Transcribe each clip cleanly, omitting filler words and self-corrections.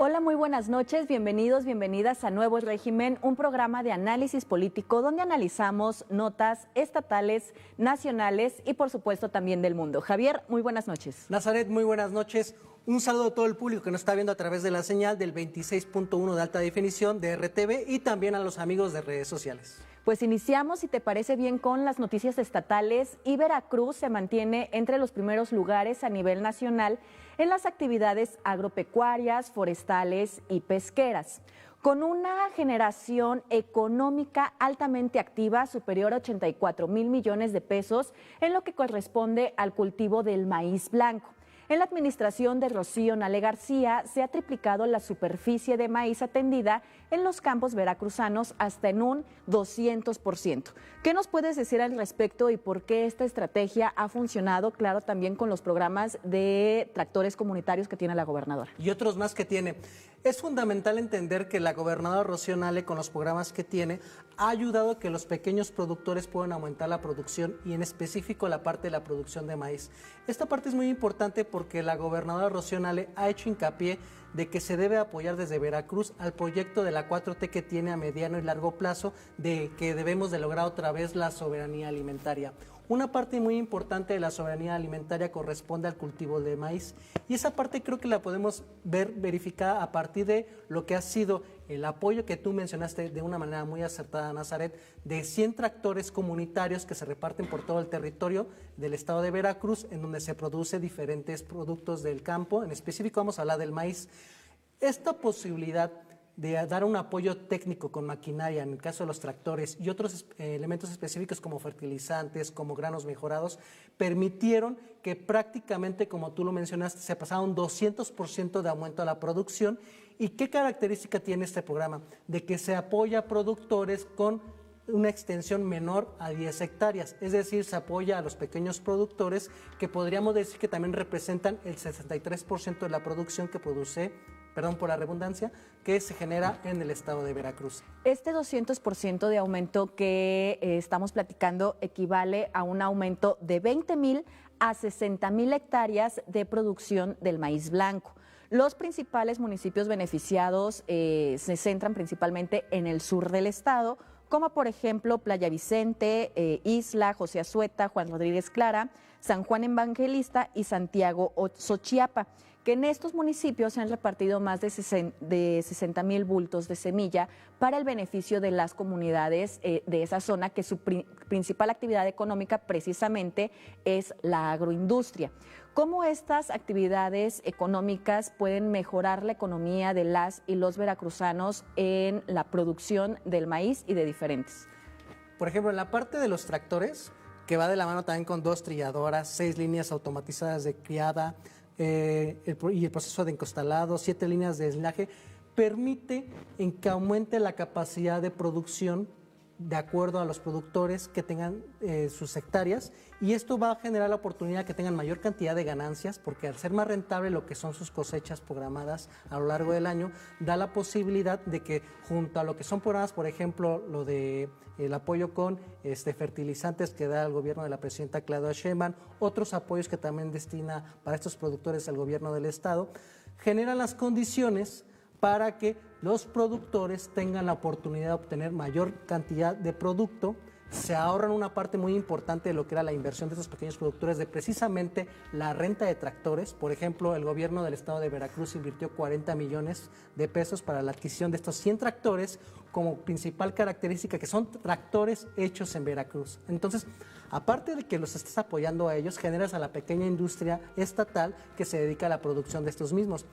Hola, muy buenas noches, bienvenidos, bienvenidas a Nuevo Régimen, un programa de análisis político donde analizamos notas estatales, nacionales y por supuesto también del mundo. Javier, muy buenas noches. Nazaret, muy buenas noches. Un saludo a todo el público que nos está viendo a través de la señal del 26.1 de alta definición de RTV y también a los amigos de redes sociales. Pues iniciamos, si te parece bien, con las noticias estatales y Veracruz se mantiene entre los primeros lugares a nivel nacional en las actividades agropecuarias, forestales y pesqueras, con una generación económica altamente activa superior a 84,000 millones de pesos en lo que corresponde al cultivo del maíz blanco. En la administración de Rocío Nale García se ha triplicado la superficie de maíz atendida en los campos veracruzanos hasta en un 200%. ¿Qué nos puedes decir al respecto y por qué esta estrategia ha funcionado, claro, también con los programas de tractores comunitarios que tiene la gobernadora? Y otros más que tiene. Es fundamental entender que la gobernadora Rocío Nale, con los programas que tiene, ha ayudado a que los pequeños productores puedan aumentar la producción y en específico la parte de la producción de maíz. Esta parte es muy importante porque la gobernadora Rocío Nale ha hecho hincapié de que se debe apoyar desde Veracruz al proyecto de la 4T que tiene a mediano y largo plazo, de que debemos de lograr otra vez la soberanía alimentaria. Una parte muy importante de la soberanía alimentaria corresponde al cultivo de maíz y esa parte creo que la podemos ver verificada a partir de lo que ha sido el apoyo que tú mencionaste de una manera muy acertada, Nazaret, de 100 tractores comunitarios que se reparten por todo el territorio del estado de Veracruz, en donde se producen diferentes productos del campo. En específico vamos a hablar del maíz. Esta posibilidad de dar un apoyo técnico con maquinaria, en el caso de los tractores y otros elementos específicos como fertilizantes, como granos mejorados, permitieron que prácticamente, como tú lo mencionaste, se pasara un 200% de aumento a la producción. ¿Y qué característica tiene este programa? De que se apoya a productores con una extensión menor a 10 hectáreas, es decir, se apoya a los pequeños productores que podríamos decir que también representan el 63% de la producción que produce, perdón por la redundancia, que se genera en el estado de Veracruz. Este 200% de aumento que estamos platicando equivale a un aumento de 20,000 a 60,000 hectáreas de producción del maíz blanco. Los principales municipios beneficiados se centran principalmente en el sur del estado, como por ejemplo Playa Vicente, Isla, José Azueta, Juan Rodríguez Clara, San Juan Evangelista y Santiago Xochiapa, que en estos municipios se han repartido más de 60,000 bultos de semilla para el beneficio de las comunidades de esa zona, que su principal actividad económica precisamente es la agroindustria. ¿Cómo estas actividades económicas pueden mejorar la economía de las y los veracruzanos en la producción del maíz y de diferentes? Por ejemplo, en la parte de los tractores, que va de la mano también con 2 trilladoras, 6 líneas automatizadas de criada, y el proceso de encostalado, 7 líneas de aislaje, permite en que aumente la capacidad de producción de acuerdo a los productores que tengan sus hectáreas, y esto va a generar la oportunidad de que tengan mayor cantidad de ganancias, porque al ser más rentable lo que son sus cosechas programadas a lo largo del año, da la posibilidad de que junto a lo que son programas, por ejemplo, lo de el apoyo con fertilizantes que da el gobierno de la presidenta Claudia Sheinbaum, otros apoyos que también destina para estos productores el gobierno del estado, generan las condiciones para que los productores tengan la oportunidad de obtener mayor cantidad de producto. Se ahorran una parte muy importante de lo que era la inversión de estos pequeños productores, de precisamente la renta de tractores. Por ejemplo, el gobierno del estado de Veracruz invirtió 40 millones de pesos para la adquisición de estos 100 tractores, como principal característica que son tractores hechos en Veracruz. Entonces, aparte de que los estés apoyando a ellos, generas a la pequeña industria estatal que se dedica a la producción de estos mismos.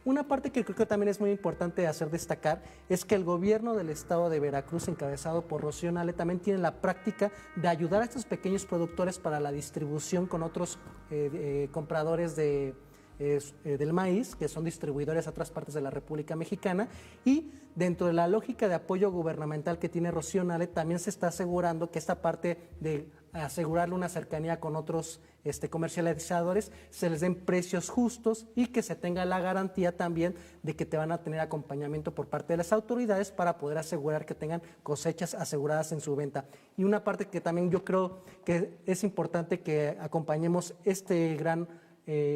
Una parte que creo que también es muy importante hacer destacar es que el gobierno del estado de Veracruz, encabezado por Rocío Nale, también tiene la práctica de ayudar a estos pequeños productores para la distribución con otros compradores del maíz, que son distribuidores a otras partes de la República Mexicana, y dentro de la lógica de apoyo gubernamental que tiene Rocío Nale, también se está asegurando que esta parte de asegurarle una cercanía con otros comercializadores, se les den precios justos y que se tenga la garantía también de que te van a tener acompañamiento por parte de las autoridades para poder asegurar que tengan cosechas aseguradas en su venta. Y una parte que también yo creo que es importante que acompañemos este gran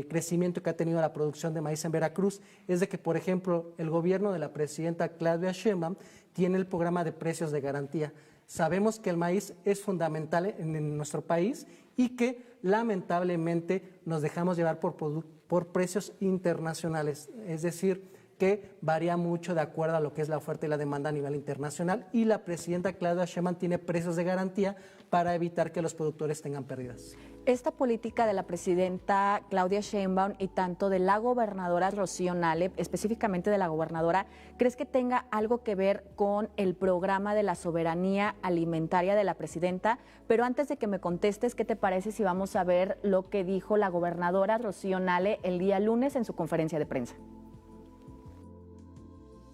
crecimiento que ha tenido la producción de maíz en Veracruz es de que, por ejemplo, el gobierno de la presidenta Claudia Sheinbaum tiene el programa de precios de garantía. Sabemos que el maíz es fundamental en nuestro país y que lamentablemente nos dejamos llevar por precios internacionales, es decir, que varía mucho de acuerdo a lo que es la oferta y la demanda a nivel internacional, y la presidenta Claudia Sheinbaum tiene precios de garantía para evitar que los productores tengan pérdidas. Esta política de la presidenta Claudia Sheinbaum y tanto de la gobernadora Rocío Nale, específicamente de la gobernadora, ¿crees que tenga algo que ver con el programa de la soberanía alimentaria de la presidenta? Pero antes de que me contestes, ¿qué te parece si vamos a ver lo que dijo la gobernadora Rocío Nale el día lunes en su conferencia de prensa?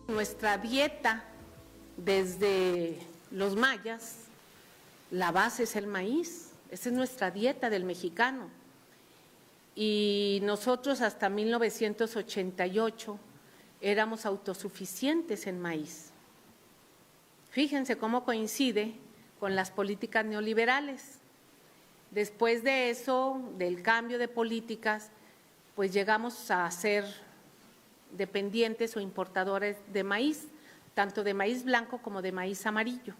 Nuestra dieta desde los mayas, la base es el maíz, esa es nuestra dieta del mexicano. Y nosotros hasta 1988 éramos autosuficientes en maíz. Fíjense cómo coincide con las políticas neoliberales. Después de eso, del cambio de políticas, pues llegamos a ser dependientes o importadores de maíz, tanto de maíz blanco como de maíz amarillo.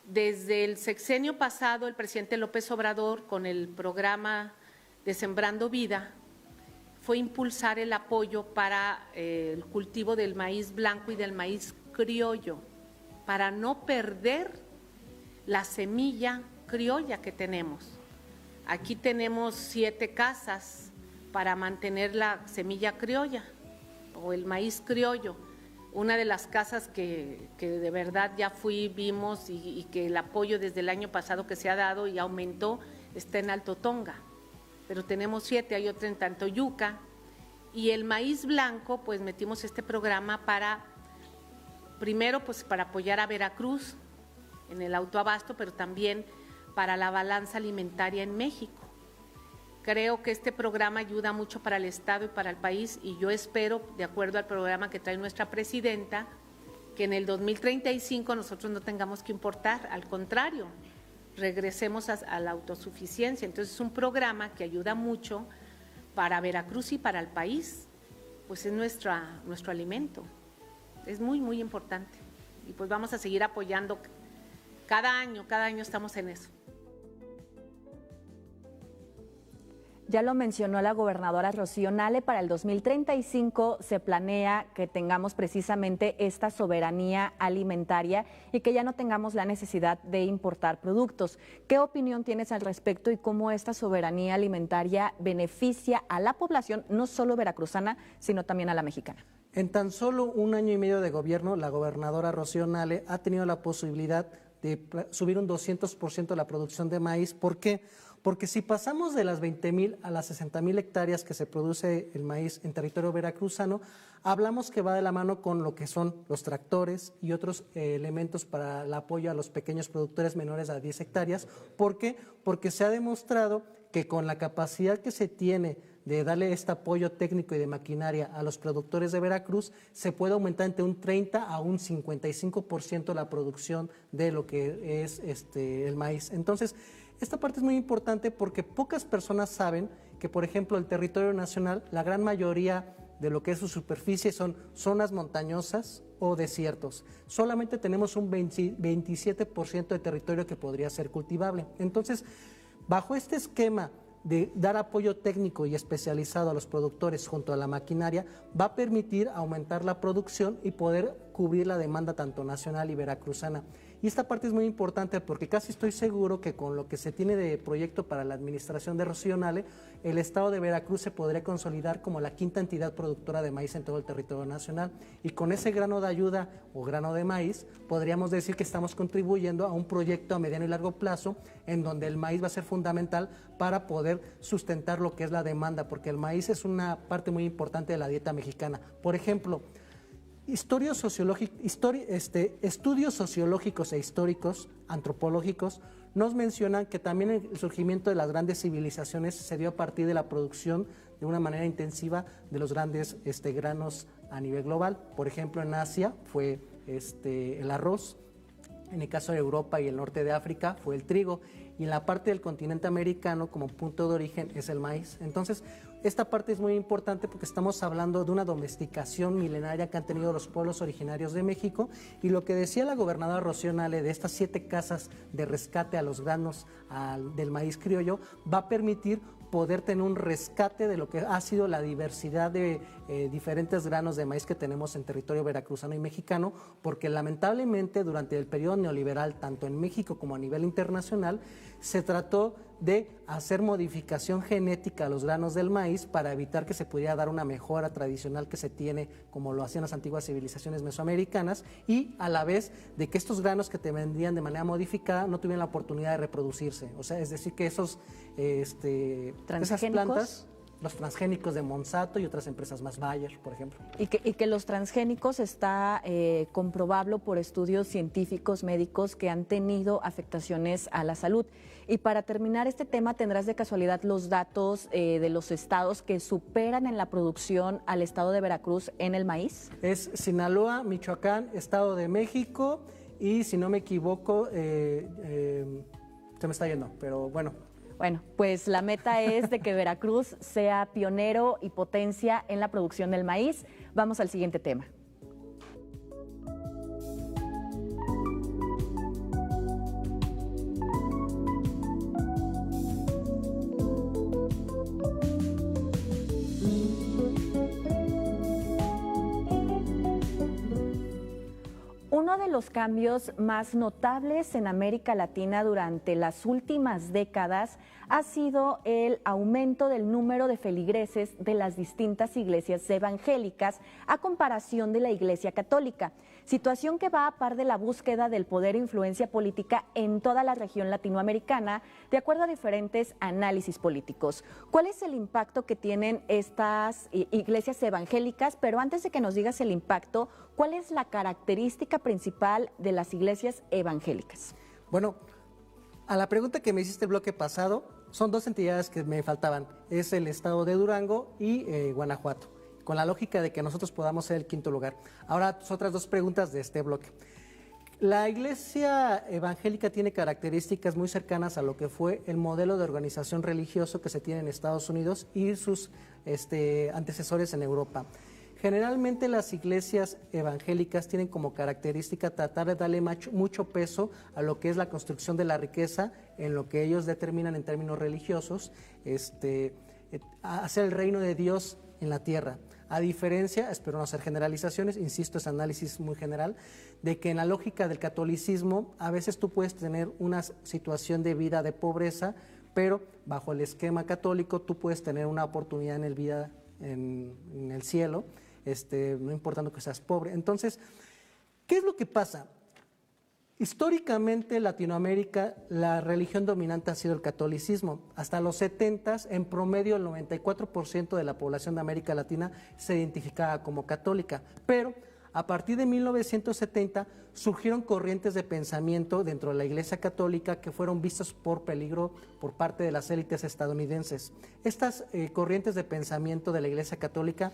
Desde el sexenio pasado, el presidente López Obrador, con el programa de Sembrando Vida, fue impulsar el apoyo para el cultivo del maíz blanco y del maíz criollo, para no perder la semilla criolla que tenemos. Aquí tenemos 7 casas para mantener la semilla criolla o el maíz criollo. Una de las casas que de verdad ya vimos y que el apoyo desde el año pasado que se ha dado y aumentó está en Alto Tonga, pero tenemos 7, hay otra en Tantoyuca. Y el maíz blanco, pues metimos este programa para, primero pues para apoyar a Veracruz en el autoabasto, pero también para la balanza alimentaria en México. Creo que este programa ayuda mucho para el Estado y para el país, y yo espero, de acuerdo al programa que trae nuestra presidenta, que en el 2035 nosotros no tengamos que importar, al contrario, regresemos a la autosuficiencia. Entonces es un programa que ayuda mucho para Veracruz y para el país, pues es nuestro alimento, es muy, muy importante. Y pues vamos a seguir apoyando cada año estamos en eso. Ya lo mencionó la gobernadora Rocío Nale, para el 2035 se planea que tengamos precisamente esta soberanía alimentaria y que ya no tengamos la necesidad de importar productos. ¿Qué opinión tienes al respecto y cómo esta soberanía alimentaria beneficia a la población, no solo veracruzana, sino también a la mexicana? En tan solo 1 año y medio de gobierno, la gobernadora Rocío Nale ha tenido la posibilidad de subir un 200% la producción de maíz. ¿Por qué? Porque si pasamos de las 20,000 a las 60,000 hectáreas que se produce el maíz en territorio veracruzano, hablamos que va de la mano con lo que son los tractores y otros elementos para el apoyo a los pequeños productores menores a 10 hectáreas. ¿Por qué? Porque se ha demostrado que con la capacidad que se tiene de darle este apoyo técnico y de maquinaria a los productores de Veracruz, se puede aumentar entre un 30 a un 55% la producción de lo que es el maíz. Entonces, esta parte es muy importante porque pocas personas saben que, por ejemplo, el territorio nacional, la gran mayoría de lo que es su superficie son zonas montañosas o desiertos. Solamente tenemos un 27% de territorio que podría ser cultivable. Entonces, bajo este esquema de dar apoyo técnico y especializado a los productores junto a la maquinaria, va a permitir aumentar la producción y poder cubrir la demanda tanto nacional y veracruzana. Y esta parte es muy importante porque casi estoy seguro que con lo que se tiene de proyecto para la administración de Rocío Nale, el estado de Veracruz se podría consolidar como la 5ª entidad productora de maíz en todo el territorio nacional. Y con ese grano de ayuda o grano de maíz, podríamos decir que estamos contribuyendo a un proyecto a mediano y largo plazo en donde el maíz va a ser fundamental para poder sustentar lo que es la demanda, porque el maíz es una parte muy importante de la dieta mexicana. Por ejemplo, estudios sociológicos e históricos, antropológicos, nos mencionan que también el surgimiento de las grandes civilizaciones se dio a partir de la producción de una manera intensiva de los grandes granos a nivel global. Por ejemplo, en Asia fue el arroz, En el caso de Europa y el norte de África fue el trigo, y en la parte del continente americano como punto de origen es el maíz. Entonces, esta parte es muy importante porque estamos hablando de una domesticación milenaria que han tenido los pueblos originarios de México, y lo que decía la gobernadora Rocío Nale de estas 7 casas de rescate a los granos del maíz criollo va a permitir poder tener un rescate de lo que ha sido la diversidad de diferentes granos de maíz que tenemos en territorio veracruzano y mexicano, porque lamentablemente durante el periodo neoliberal, tanto en México como a nivel internacional, se trató de hacer modificación genética a los granos del maíz para evitar que se pudiera dar una mejora tradicional que se tiene, como lo hacían las antiguas civilizaciones mesoamericanas, y a la vez de que estos granos que te vendían de manera modificada no tuvieran la oportunidad de reproducirse. O sea, es decir, que esas plantas, los transgénicos de Monsanto y otras empresas más, Bayer, por ejemplo. Y que los transgénicos está comprobable por estudios científicos, médicos, que han tenido afectaciones a la salud. Y para terminar este tema, ¿tendrás de casualidad los datos de los estados que superan en la producción al estado de Veracruz en el maíz? Es Sinaloa, Michoacán, Estado de México y, si no me equivoco, se me está yendo, pero bueno. Bueno, pues la meta es de que Veracruz sea pionero y potencia en la producción del maíz. Vamos al siguiente tema. Uno de los cambios más notables en América Latina durante las últimas décadas ha sido el aumento del número de feligreses de las distintas iglesias evangélicas a comparación de la Iglesia Católica, situación que va a par de la búsqueda del poder e influencia política en toda la región latinoamericana, de acuerdo a diferentes análisis políticos. ¿Cuál es el impacto que tienen estas iglesias evangélicas? Pero antes de que nos digas el impacto, ¿cuál es la característica principal de las iglesias evangélicas? Bueno, a la pregunta que me hiciste el bloque pasado, son 2 entidades que me faltaban. Es el estado de Durango y Guanajuato, con la lógica de que nosotros podamos ser el 5º lugar. Ahora, otras 2 preguntas de este bloque. La iglesia evangélica tiene características muy cercanas a lo que fue el modelo de organización religioso que se tiene en Estados Unidos y sus antecesores en Europa. Generalmente las iglesias evangélicas tienen como característica tratar de darle mucho peso a lo que es la construcción de la riqueza en lo que ellos determinan en términos religiosos, hacer el reino de Dios en la tierra. A diferencia, espero no hacer generalizaciones, insisto, es análisis muy general, de que en la lógica del catolicismo a veces tú puedes tener una situación de vida de pobreza, pero bajo el esquema católico tú puedes tener una oportunidad en el cielo, no importando que seas pobre. Entonces, ¿qué es lo que pasa? Históricamente en Latinoamérica la religión dominante ha sido el catolicismo. Hasta los 70s, en promedio el 94% de la población de América Latina se identificaba como católica, pero a partir de 1970 surgieron corrientes de pensamiento dentro de la Iglesia Católica que fueron vistas por peligro por parte de las élites estadounidenses. Estas corrientes de pensamiento de la Iglesia Católica,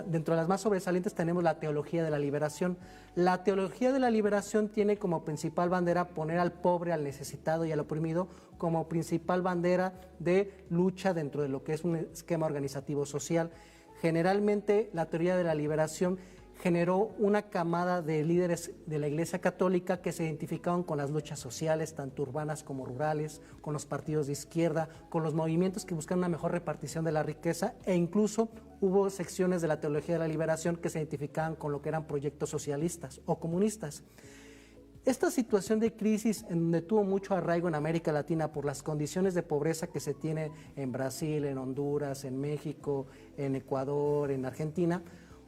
dentro de las más sobresalientes tenemos la teología de la liberación. La teología de la liberación tiene como principal bandera poner al pobre, al necesitado y al oprimido como principal bandera de lucha dentro de lo que es un esquema organizativo social. Generalmente la teoría de la liberación generó una camada de líderes de la Iglesia Católica que se identificaban con las luchas sociales, tanto urbanas como rurales, con los partidos de izquierda, con los movimientos que buscan una mejor repartición de la riqueza, e incluso hubo secciones de la teología de la liberación que se identificaban con lo que eran proyectos socialistas o comunistas. Esta situación de crisis, en donde tuvo mucho arraigo en América Latina por las condiciones de pobreza que se tiene en Brasil, en Honduras, en México, en Ecuador, en Argentina,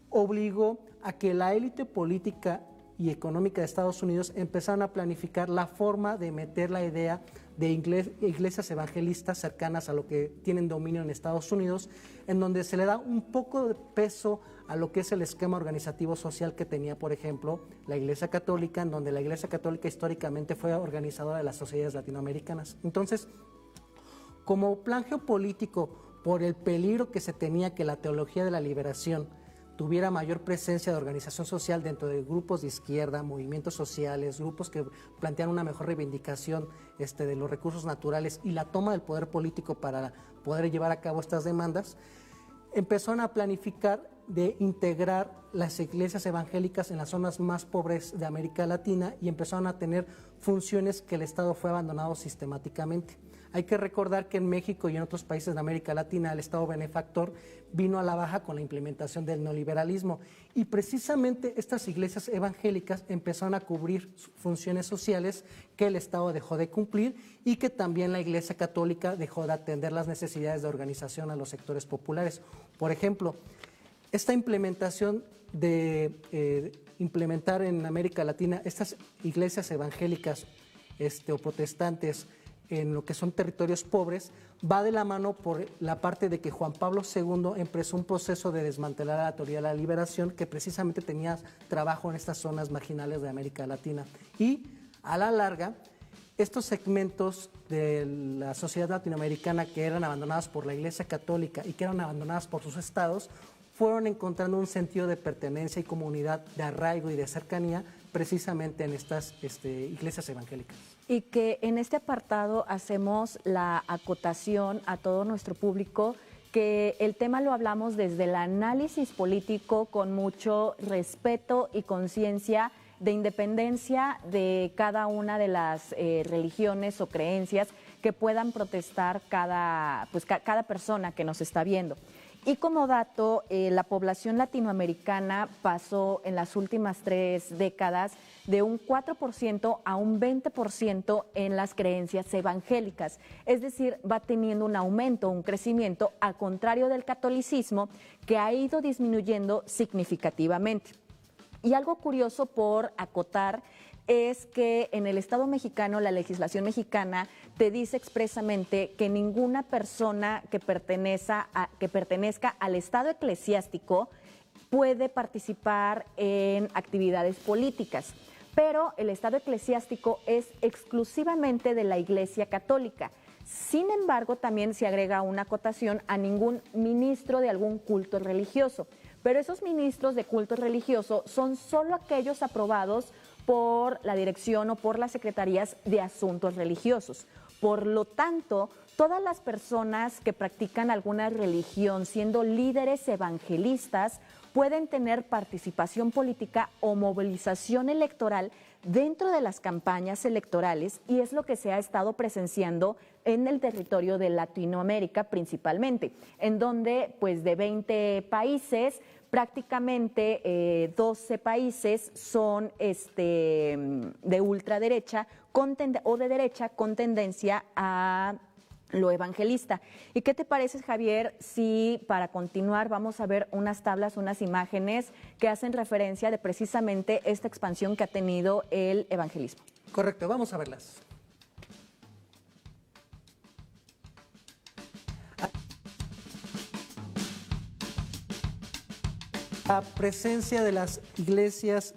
obligó a que la élite política y económica de Estados Unidos empezaron a planificar la forma de meter la idea de iglesias evangelistas cercanas a lo que tienen dominio en Estados Unidos, en donde se le da un poco de peso a lo que es el esquema organizativo social que tenía, por ejemplo, la Iglesia Católica, en donde la Iglesia Católica históricamente fue organizadora de las sociedades latinoamericanas. Entonces, como plan geopolítico, por el peligro que se tenía que la teología de la liberación tuviera mayor presencia de organización social dentro de grupos de izquierda, movimientos sociales, grupos que plantean una mejor reivindicación de los recursos naturales y la toma del poder político para poder llevar a cabo estas demandas, empezaron a planificar de integrar las iglesias evangélicas en las zonas más pobres de América Latina y empezaron a tener funciones que el Estado fue abandonado sistemáticamente. Hay que recordar que en México y en otros países de América Latina el Estado benefactor vino a la baja con la implementación del neoliberalismo y precisamente estas iglesias evangélicas empezaron a cubrir funciones sociales que el Estado dejó de cumplir y que también la Iglesia Católica dejó de atender las necesidades de organización a los sectores populares. Por ejemplo, esta implementación de implementar en América Latina estas iglesias evangélicas o protestantes en lo que son territorios pobres, va de la mano por la parte de que Juan Pablo II empezó un proceso de desmantelar a la teoría de la liberación que precisamente tenía trabajo en estas zonas marginales de América Latina. Y a la larga, estos segmentos de la sociedad latinoamericana que eran abandonados por la Iglesia Católica y que eran abandonadas por sus estados, fueron encontrando un sentido de pertenencia y comunidad, de arraigo y de cercanía precisamente en estas iglesias evangélicas. Y que en este apartado hacemos la acotación a todo nuestro público que el tema lo hablamos desde el análisis político con mucho respeto y conciencia de independencia de cada una de las religiones o creencias que puedan protestar cada persona que nos está viendo. Y como dato, la población latinoamericana pasó en las últimas 3 décadas de un 4% a un 20% en las creencias evangélicas. Es decir, va teniendo un aumento, un crecimiento, al contrario del catolicismo, que ha ido disminuyendo significativamente. Y algo curioso por acotar es que en el Estado mexicano, la legislación mexicana te dice expresamente que ninguna persona que pertenezca al Estado eclesiástico puede participar en actividades políticas, pero el Estado eclesiástico es exclusivamente de la Iglesia Católica. Sin embargo, también se agrega una acotación a ningún ministro de algún culto religioso, pero esos ministros de culto religioso son solo aquellos aprobados por la dirección o por las secretarías de asuntos religiosos. Por lo tanto, todas las personas que practican alguna religión, siendo líderes evangelistas, pueden tener participación política o movilización electoral dentro de las campañas electorales, y es lo que se ha estado presenciando en el territorio de Latinoamérica principalmente, en donde pues de 20 países, prácticamente 12 países son de ultraderecha o de derecha con tendencia a lo evangelista. ¿Y qué te parece, Javier, si para continuar vamos a ver unas tablas, unas imágenes que hacen referencia de precisamente esta expansión que ha tenido el evangelismo? Correcto, vamos a verlas. La presencia de las iglesias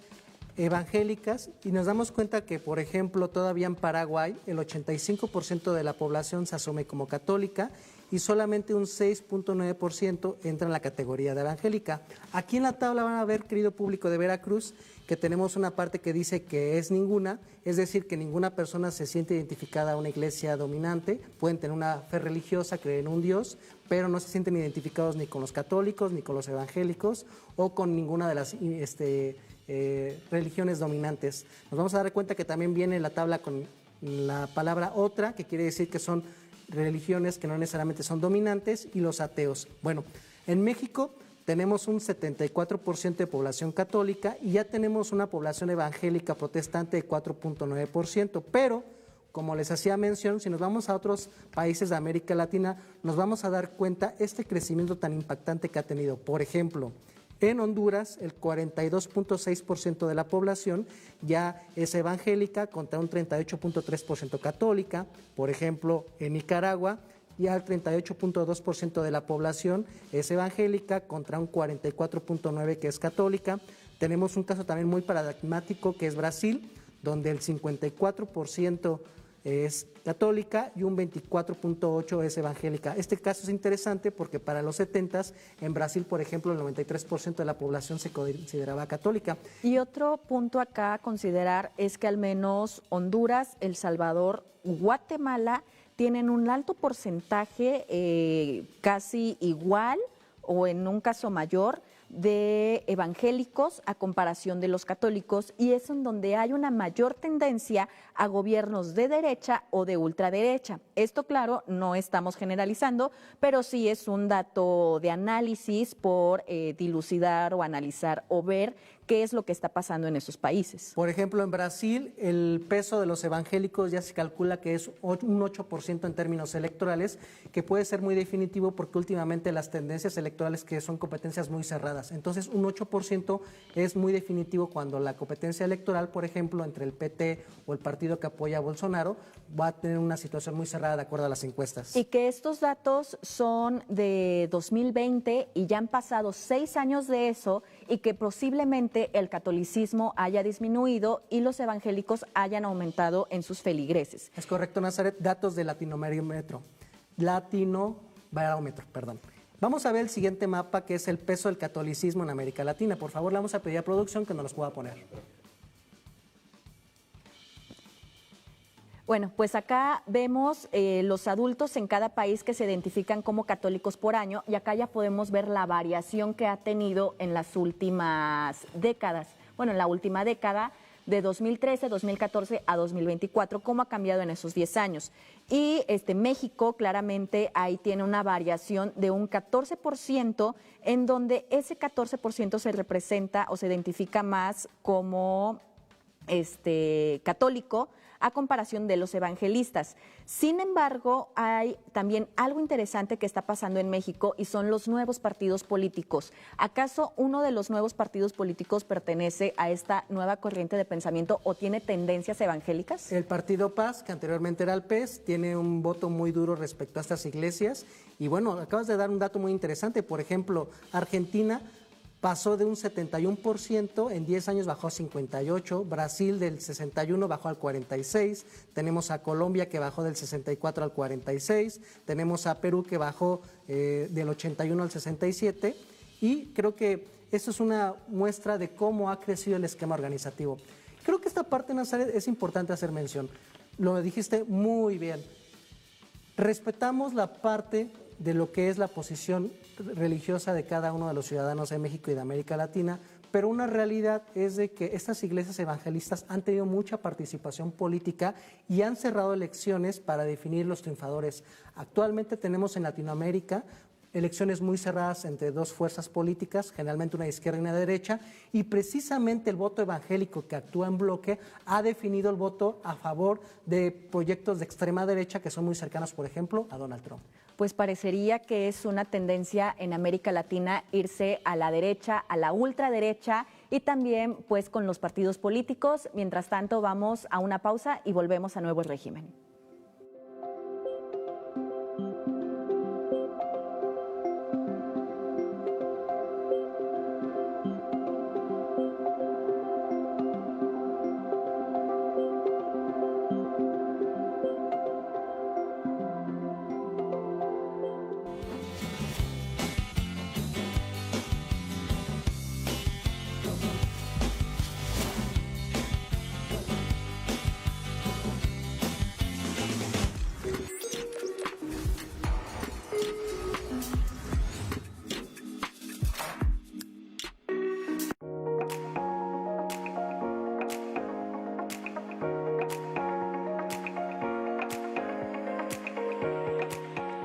evangélicas, y nos damos cuenta que, por ejemplo, todavía en Paraguay el 85% de la población se asume como católica y solamente un 6.9% entra en la categoría de evangélica. Aquí en la tabla van a ver, querido público de Veracruz, que tenemos una parte que dice que es ninguna, es decir, que ninguna persona se siente identificada a una iglesia dominante, pueden tener una fe religiosa, creer en un Dios, pero no se sienten identificados ni con los católicos, ni con los evangélicos o con ninguna de las religiones dominantes. Nos vamos a dar cuenta que también viene la tabla con la palabra otra, que quiere decir que son religiones que no necesariamente son dominantes, y los ateos. Bueno, en México tenemos un 74% de población católica y ya tenemos una población evangélica protestante de 4.9%, pero como les hacía mención, si nos vamos a otros países de América Latina, nos vamos a dar cuenta este crecimiento tan impactante que ha tenido. Por ejemplo, en Honduras, el 42.6% de la población ya es evangélica contra un 38.3% católica. Por ejemplo, en Nicaragua, ya el 38.2% de la población es evangélica contra un 44.9% que es católica. Tenemos un caso también muy paradigmático que es Brasil, donde el 54% es católica y un 24.8% es evangélica. Este caso es interesante porque para los 70s, en Brasil, por ejemplo, el 93% de la población se consideraba católica. Y otro punto acá a considerar es que al menos Honduras, El Salvador, Guatemala tienen un alto porcentaje, casi igual o en un caso mayor, de evangélicos a comparación de los católicos, y es en donde hay una mayor tendencia a gobiernos de derecha o de ultraderecha. Esto, claro, no estamos generalizando, pero sí es un dato de análisis por dilucidar o analizar o ver qué es lo que está pasando en esos países. Por ejemplo, en Brasil, el peso de los evangélicos ya se calcula que es un 8% en términos electorales, que puede ser muy definitivo porque últimamente las tendencias electorales que son competencias muy cerradas. Entonces, un 8% es muy definitivo cuando la competencia electoral, por ejemplo, entre el PT o el partido que apoya a Bolsonaro, va a tener una situación muy cerrada de acuerdo a las encuestas. Y que estos datos son de 2020 y ya han pasado 6 años de eso, y que posiblemente el catolicismo haya disminuido y los evangélicos hayan aumentado en sus feligreses. Es correcto, Nazaret. Datos de Latinobarómetro. Perdón. Vamos a ver el siguiente mapa, que es el peso del catolicismo en América Latina. Por favor, le vamos a pedir a producción que nos los pueda poner. Bueno, pues acá vemos los adultos en cada país que se identifican como católicos por año, y acá ya podemos ver la variación que ha tenido en las últimas décadas. Bueno, en la última década, de 2013, 2014 a 2024, cómo ha cambiado en esos 10 años. Y México claramente ahí tiene una variación de un 14%, en donde ese 14% se representa o se identifica más como católico, a comparación de los evangelistas. Sin embargo, hay también algo interesante que está pasando en México, y son los nuevos partidos políticos. ¿Acaso uno de los nuevos partidos políticos pertenece a esta nueva corriente de pensamiento o tiene tendencias evangélicas? El Partido Paz, que anteriormente era el PES, tiene un voto muy duro respecto a estas iglesias. Y bueno, acabas de dar un dato muy interesante. Por ejemplo, Argentina pasó de un 71%, en 10 años bajó a 58%, Brasil del 61% bajó al 46%, tenemos a Colombia que bajó del 64% al 46%, tenemos a Perú que bajó del 81% al 67%, y creo que esto es una muestra de cómo ha crecido el esquema organizativo. Creo que esta parte, Nazaret, es importante hacer mención. Lo dijiste muy bien. Respetamos la parte de lo que es la posición religiosa de cada uno de los ciudadanos de México y de América Latina, pero una realidad es de que estas iglesias evangelistas han tenido mucha participación política y han cerrado elecciones para definir los triunfadores. Actualmente tenemos en Latinoamérica elecciones muy cerradas entre dos fuerzas políticas, generalmente una de izquierda y una de derecha, y precisamente el voto evangélico, que actúa en bloque, ha definido el voto a favor de proyectos de extrema derecha que son muy cercanos, por ejemplo, a Donald Trump. Pues parecería que es una tendencia en América Latina irse a la derecha, a la ultraderecha, y también pues con los partidos políticos. Mientras tanto, vamos a una pausa y volvemos a Nuevo Régimen.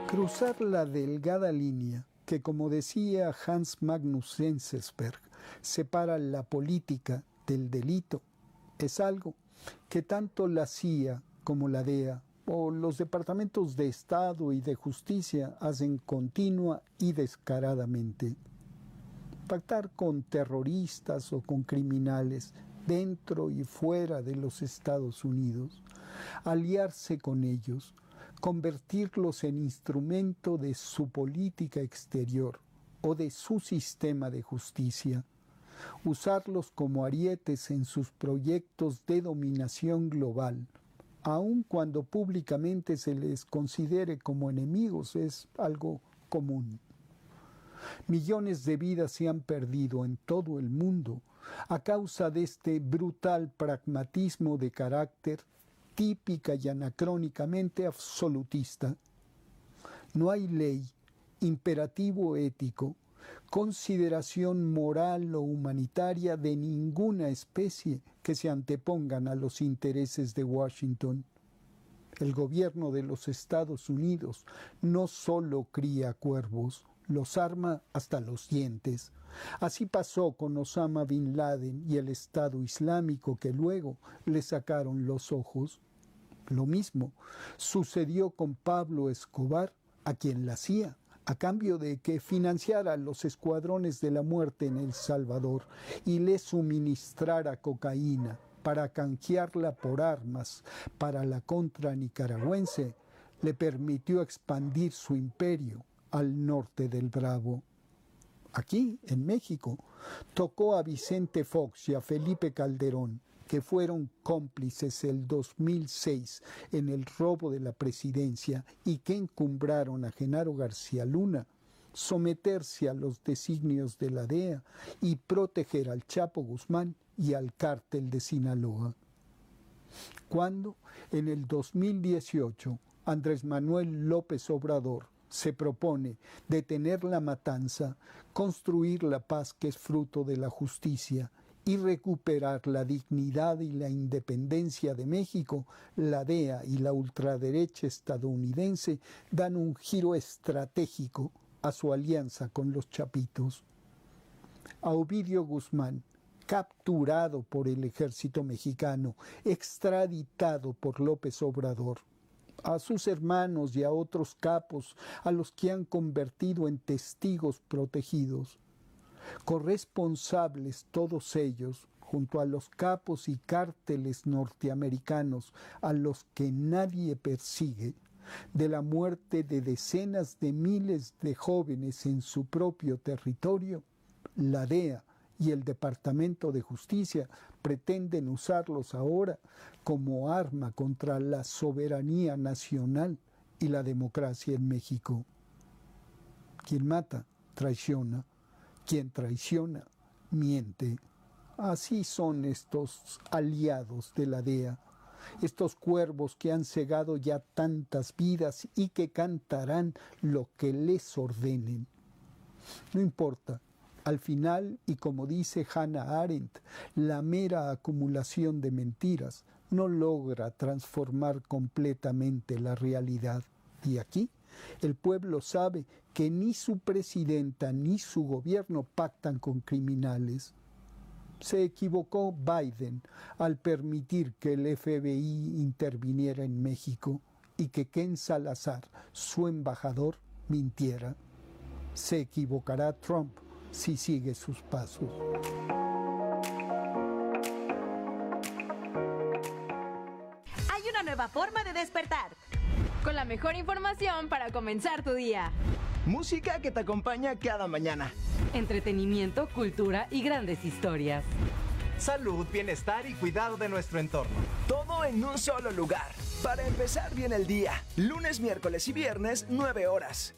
Cruzar la delgada línea que, como decía Hans Magnus Enzensberger, separa la política del delito es algo que tanto la CIA como la DEA o los departamentos de Estado y de Justicia hacen continua y descaradamente. Pactar con terroristas o con criminales dentro y fuera de los Estados Unidos, aliarse con ellos, convertirlos en instrumento de su política exterior o de su sistema de justicia, usarlos como arietes en sus proyectos de dominación global aun cuando públicamente se les considere como enemigos, es algo común. Millones de vidas se han perdido en todo el mundo a causa de este brutal pragmatismo de carácter típica y anacrónicamente absolutista. No hay ley, imperativo ético, consideración moral o humanitaria de ninguna especie que se antepongan a los intereses de Washington. El gobierno de los Estados Unidos no solo cría cuervos, los arma hasta los dientes. Así pasó con Osama Bin Laden y el Estado Islámico, que luego le sacaron los ojos. Lo mismo sucedió con Pablo Escobar, a quien la CIA, a cambio de que financiara los escuadrones de la muerte en El Salvador y le suministrara cocaína para canjearla por armas para la contra nicaragüense, le permitió expandir su imperio al norte del Bravo. Aquí, en México, tocó a Vicente Fox y a Felipe Calderón, que fueron cómplices el 2006 en el robo de la presidencia y que encumbraron a Genaro García Luna, someterse a los designios de la DEA y proteger al Chapo Guzmán y al cártel de Sinaloa. Cuando, en el 2018, Andrés Manuel López Obrador se propone detener la matanza, construir la paz que es fruto de la justicia y recuperar la dignidad y la independencia de México, la DEA y la ultraderecha estadounidense dan un giro estratégico a su alianza con los chapitos. A Ovidio Guzmán, capturado por el ejército mexicano, extraditado por López Obrador, a sus hermanos y a otros capos a los que han convertido en testigos protegidos, corresponsables todos ellos, junto a los capos y cárteles norteamericanos a los que nadie persigue, de la muerte de decenas de miles de jóvenes en su propio territorio, la DEA y el Departamento de Justicia pretenden usarlos ahora como arma contra la soberanía nacional y la democracia en México. Quien mata, traiciona. Quien traiciona, miente. Así son estos aliados de la DEA, estos cuervos que han cegado ya tantas vidas y que cantarán lo que les ordenen. No importa, al final, y como dice Hannah Arendt, la mera acumulación de mentiras no logra transformar completamente la realidad. Y aquí, el pueblo sabe que ni su presidenta ni su gobierno pactan con criminales. Se equivocó Biden al permitir que el FBI interviniera en México y que Ken Salazar, su embajador, mintiera. Se equivocará Trump si sigue sus pasos. Hay una nueva forma de despertar. Con la mejor información para comenzar tu día. Música que te acompaña cada mañana. Entretenimiento, cultura y grandes historias. Salud, bienestar y cuidado de nuestro entorno. Todo en un solo lugar. Para empezar bien el día. Lunes, miércoles y viernes, 9 horas.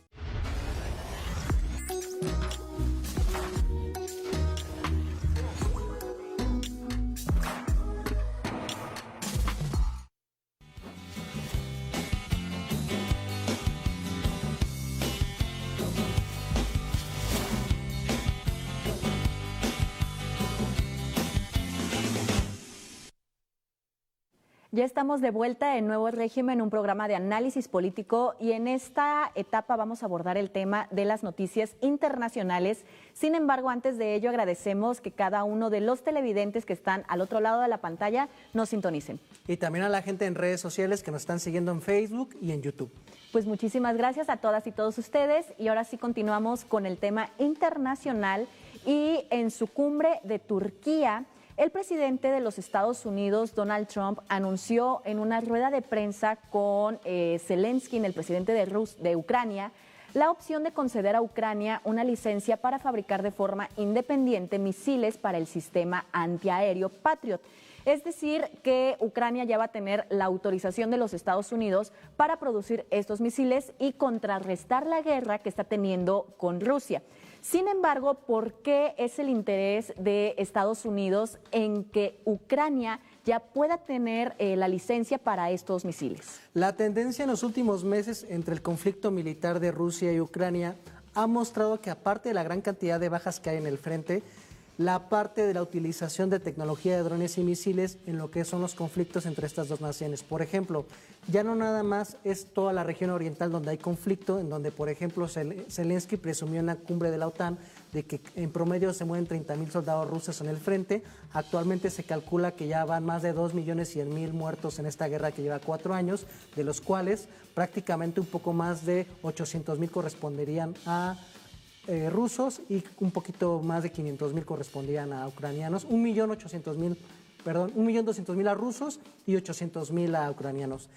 Ya estamos de vuelta en Nuevo Régimen, un programa de análisis político, y en esta etapa vamos a abordar el tema de las noticias internacionales. Sin embargo, antes de ello agradecemos que cada uno de los televidentes que están al otro lado de la pantalla nos sintonicen. Y también a la gente en redes sociales que nos están siguiendo en Facebook y en YouTube. Pues muchísimas gracias a todas y todos ustedes, y ahora sí continuamos con el tema internacional. Y en su cumbre de Turquía, el presidente de los Estados Unidos, Donald Trump, anunció en una rueda de prensa con Zelensky, el presidente de Ucrania, la opción de conceder a Ucrania una licencia para fabricar de forma independiente misiles para el sistema antiaéreo Patriot. Es decir, que Ucrania ya va a tener la autorización de los Estados Unidos para producir estos misiles y contrarrestar la guerra que está teniendo con Rusia. Sin embargo, ¿por qué es el interés de Estados Unidos en que Ucrania ya pueda tener la licencia para estos misiles? La tendencia en los últimos meses entre el conflicto militar de Rusia y Ucrania ha mostrado que, aparte de la gran cantidad de bajas que hay en el frente, la parte de la utilización de tecnología de drones y misiles en lo que son los conflictos entre estas dos naciones. Por ejemplo, ya no nada más es toda la región oriental donde hay conflicto, en donde, por ejemplo, Zelensky presumió en la cumbre de la OTAN de que en promedio se mueven 30,000 soldados rusos en el frente. Actualmente se calcula que ya van más de 2.100.000 muertos en esta guerra que lleva 4 años, de los cuales prácticamente un poco más de 800,000 corresponderían a rusos y un poquito más de 500,000 correspondían a ucranianos, 1.200.000 a rusos y 800,000 a ucranianos.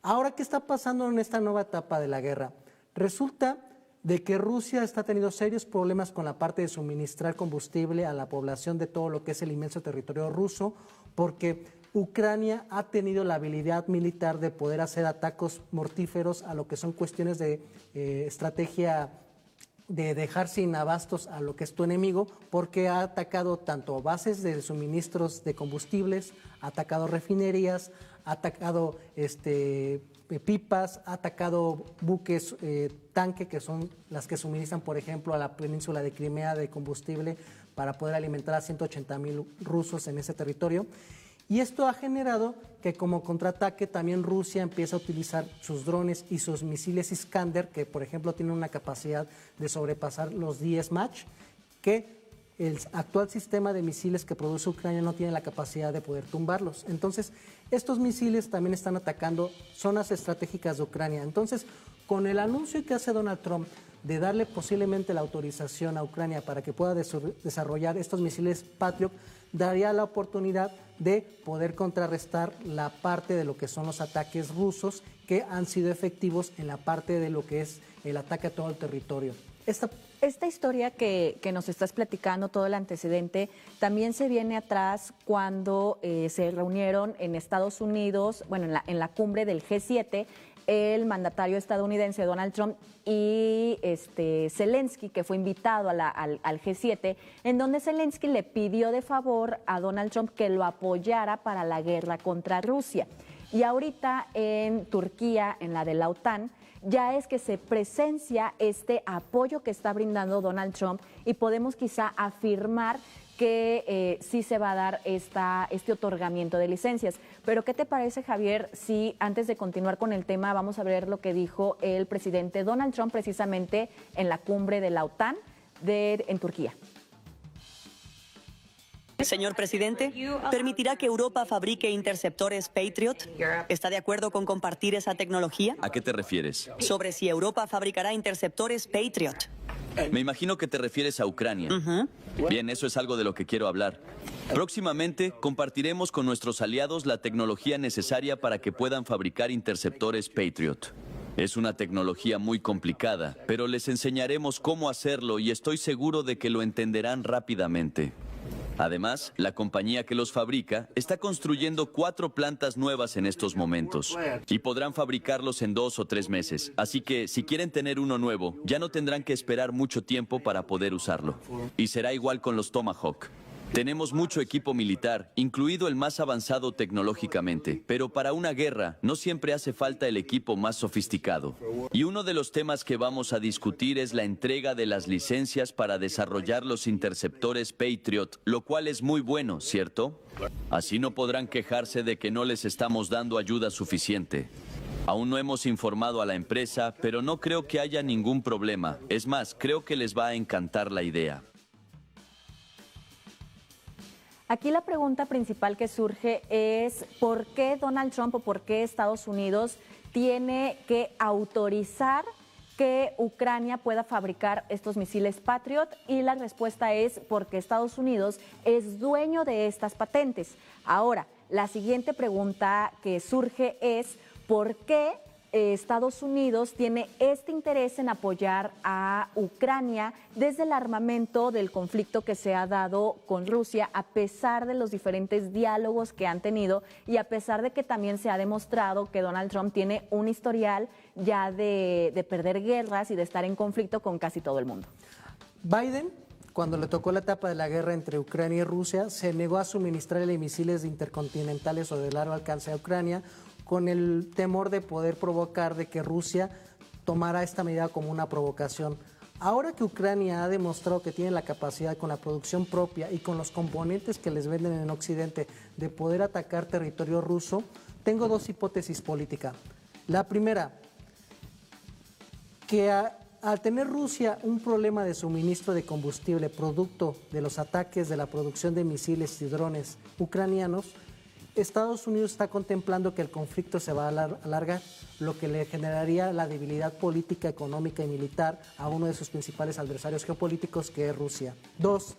Ahora, ¿qué está pasando en esta nueva etapa de la guerra? Resulta de que Rusia está teniendo serios problemas con la parte de suministrar combustible a la población de todo lo que es el inmenso territorio ruso, porque Ucrania ha tenido la habilidad militar de poder hacer ataques mortíferos a lo que son cuestiones de estrategia de dejar sin abastos a lo que es tu enemigo, porque ha atacado tanto bases de suministros de combustibles, ha atacado refinerías, ha atacado pipas, ha atacado buques tanque, que son las que suministran, por ejemplo, a la península de Crimea de combustible para poder alimentar a 180,000 rusos en ese territorio. Y esto ha generado que como contraataque también Rusia empieza a utilizar sus drones y sus misiles Iskander, que por ejemplo tienen una capacidad de sobrepasar los 10 Mach, que el actual sistema de misiles que produce Ucrania no tiene la capacidad de poder tumbarlos. Entonces, estos misiles también están atacando zonas estratégicas de Ucrania. Entonces, con el anuncio que hace Donald Trump de darle posiblemente la autorización a Ucrania para que pueda desarrollar estos misiles Patriot, daría la oportunidad de poder contrarrestar la parte de lo que son los ataques rusos que han sido efectivos en la parte de lo que es el ataque a todo el territorio. Esta historia que nos estás platicando, todo el antecedente, también se viene atrás cuando se reunieron en Estados Unidos, bueno, en la cumbre del G7, el mandatario estadounidense Donald Trump y Zelensky, que fue invitado al G7, en donde Zelensky le pidió de favor a Donald Trump que lo apoyara para la guerra contra Rusia. Y ahorita en Turquía, en la de la OTAN, ya es que se presencia este apoyo que está brindando Donald Trump y podemos quizá afirmar que sí se va a dar este otorgamiento de licencias. Pero ¿qué te parece, Javier, si antes de continuar con el tema vamos a ver lo que dijo el presidente Donald Trump precisamente en la cumbre de la OTAN en Turquía? Señor presidente, ¿permitirá que Europa fabrique interceptores Patriot? ¿Está de acuerdo con compartir esa tecnología? ¿A qué te refieres? Sobre si Europa fabricará interceptores Patriot. Me imagino que te refieres a Ucrania. Bien, eso es algo de lo que quiero hablar. Próximamente compartiremos con nuestros aliados la tecnología necesaria para que puedan fabricar interceptores Patriot. Es una tecnología muy complicada, pero les enseñaremos cómo hacerlo y estoy seguro de que lo entenderán rápidamente. Además, la compañía que los fabrica está construyendo 4 plantas nuevas en estos momentos y podrán fabricarlos en 2 o 3 meses. Así que si quieren tener uno nuevo, ya no tendrán que esperar mucho tiempo para poder usarlo. Y será igual con los Tomahawk. Tenemos mucho equipo militar, incluido el más avanzado tecnológicamente, pero para una guerra no siempre hace falta el equipo más sofisticado. Y uno de los temas que vamos a discutir es la entrega de las licencias para desarrollar los interceptores Patriot, lo cual es muy bueno, ¿cierto? Así no podrán quejarse de que no les estamos dando ayuda suficiente. Aún no hemos informado a la empresa, pero no creo que haya ningún problema. Es más, creo que les va a encantar la idea. Aquí la pregunta principal que surge es ¿por qué Donald Trump o por qué Estados Unidos tiene que autorizar que Ucrania pueda fabricar estos misiles Patriot? Y la respuesta es porque Estados Unidos es dueño de estas patentes. Ahora, la siguiente pregunta que surge es ¿por qué Estados Unidos tiene este interés en apoyar a Ucrania desde el armamento del conflicto que se ha dado con Rusia, a pesar de los diferentes diálogos que han tenido y a pesar de que también se ha demostrado que Donald Trump tiene un historial ya de perder guerras y de estar en conflicto con casi todo el mundo. Biden, cuando le tocó la etapa de la guerra entre Ucrania y Rusia, se negó a suministrarle misiles intercontinentales o de largo alcance a Ucrania, con el temor de poder provocar de que Rusia tomara esta medida como una provocación. Ahora que Ucrania ha demostrado que tiene la capacidad con la producción propia y con los componentes que les venden en Occidente de poder atacar territorio ruso, tengo dos hipótesis políticas. La primera, que al tener Rusia un problema de suministro de combustible producto de los ataques de la producción de misiles y drones ucranianos, Estados Unidos está contemplando que el conflicto se va a alargar, lo que le generaría la debilidad política, económica y militar a uno de sus principales adversarios geopolíticos, que es Rusia. Dos,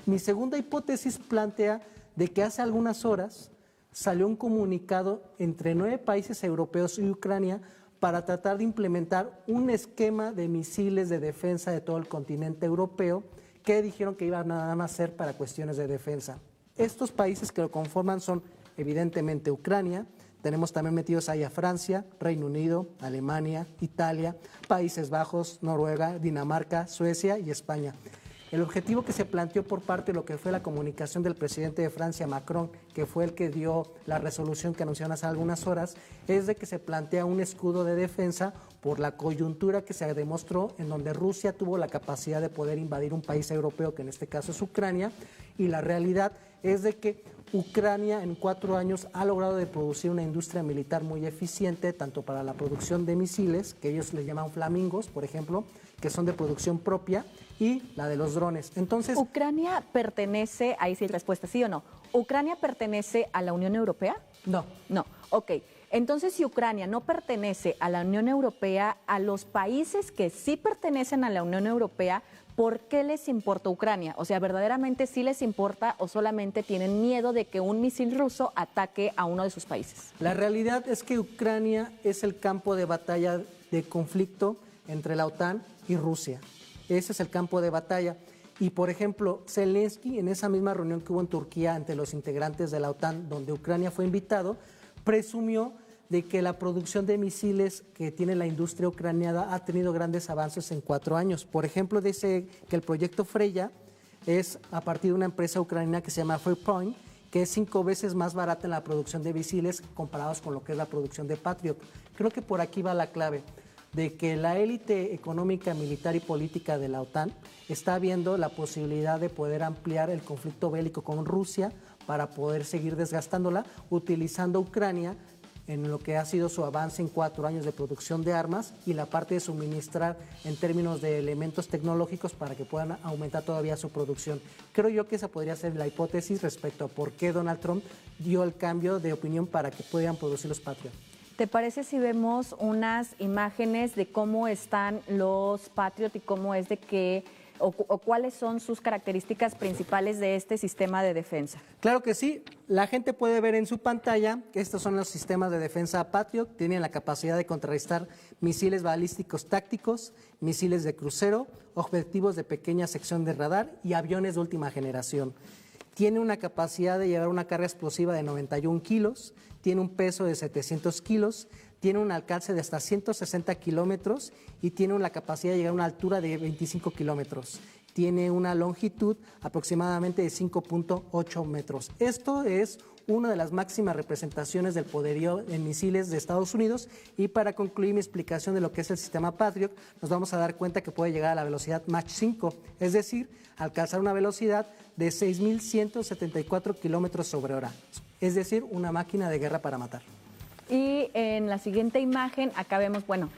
mi segunda hipótesis plantea de que hace algunas horas salió un comunicado entre 9 países europeos y Ucrania para tratar de implementar un esquema de misiles de defensa de todo el continente europeo que dijeron que iban nada más a ser para cuestiones de defensa. Estos países que lo conforman son evidentemente Ucrania, tenemos también metidos ahí a Francia, Reino Unido, Alemania, Italia, Países Bajos, Noruega, Dinamarca, Suecia y España. El objetivo que se planteó por parte de lo que fue la comunicación del presidente de Francia, Macron, que fue el que dio la resolución que anunciaron hace algunas horas, es de que se plantea un escudo de defensa por la coyuntura que se demostró en donde Rusia tuvo la capacidad de poder invadir un país europeo, que en este caso es Ucrania, y la realidad es de que Ucrania en 4 años ha logrado de producir una industria militar muy eficiente, tanto para la producción de misiles, que ellos le llaman flamingos, por ejemplo, que son de producción propia, y la de los drones. Entonces, ¿Ucrania pertenece, ahí sí respuesta, sí o no, ¿Ucrania pertenece a la Unión Europea? No. No, ok. Entonces, si Ucrania no pertenece a la Unión Europea, a los países que sí pertenecen a la Unión Europea, ¿por qué les importa Ucrania? O sea, ¿verdaderamente sí les importa o solamente tienen miedo de que un misil ruso ataque a uno de sus países? La realidad es que Ucrania es el campo de batalla de conflicto entre la OTAN y Rusia. Ese es el campo de batalla. Y, por ejemplo, Zelensky, en esa misma reunión que hubo en Turquía ante los integrantes de la OTAN, donde Ucrania fue invitado, presumió de que la producción de misiles que tiene la industria ucraniana ha tenido grandes avances en 4 años. Por ejemplo, dice que el proyecto Freya es a partir de una empresa ucraniana que se llama Fairpoint, que es 5 veces más barata en la producción de misiles comparados con lo que es la producción de Patriot. Creo que por aquí va la clave, de que la élite económica, militar y política de la OTAN está viendo la posibilidad de poder ampliar el conflicto bélico con Rusia para poder seguir desgastándola, utilizando Ucrania en lo que ha sido su avance en 4 años de producción de armas y la parte de suministrar en términos de elementos tecnológicos para que puedan aumentar todavía su producción. Creo yo que esa podría ser la hipótesis respecto a por qué Donald Trump dio el cambio de opinión para que puedan producir los Patriot. ¿Te parece si vemos unas imágenes de cómo están los Patriot y cómo es de que o cuáles son sus características principales de este sistema de defensa? Claro que sí. La gente puede ver en su pantalla que estos son los sistemas de defensa Patriot. Tienen la capacidad de contrarrestar misiles balísticos tácticos, misiles de crucero, objetivos de pequeña sección de radar y aviones de última generación. Tiene una capacidad de llevar una carga explosiva de 91 kilos, tiene un peso de 700 kilos, tiene un alcance de hasta 160 kilómetros y tiene una capacidad de llegar a una altura de 25 kilómetros. Tiene una longitud aproximadamente de 5.8 metros. Esto es una de las máximas representaciones del poderío en misiles de Estados Unidos. Y para concluir mi explicación de lo que es el sistema Patriot, nos vamos a dar cuenta que puede llegar a la velocidad Mach 5, es decir, alcanzar una velocidad de 6.174 kilómetros sobre hora. Es decir, una máquina de guerra para matar. Y en la siguiente imagen, acá vemos, bueno,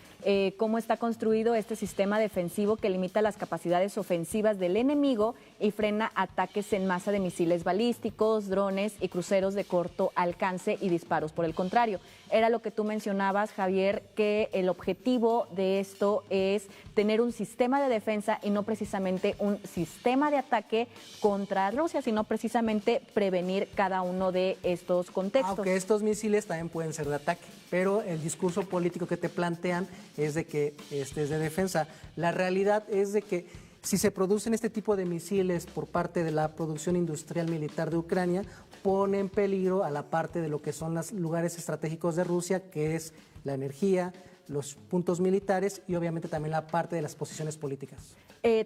cómo está construido este sistema defensivo que limita las capacidades ofensivas del enemigo y frena ataques en masa de misiles balísticos, drones y cruceros de corto alcance y disparos. Por el contrario, era lo que tú mencionabas, Javier, que el objetivo de esto es tener un sistema de defensa y no precisamente un sistema de ataque contra Rusia, sino precisamente prevenir cada uno de estos contextos. Aunque estos misiles también pueden ser de ataque, pero el discurso político que te plantean es de que este es de defensa. La realidad es de que si se producen este tipo de misiles por parte de la producción industrial militar de Ucrania, pone en peligro a la parte de lo que son los lugares estratégicos de Rusia, que es la energía, los puntos militares y obviamente también la parte de las posiciones políticas.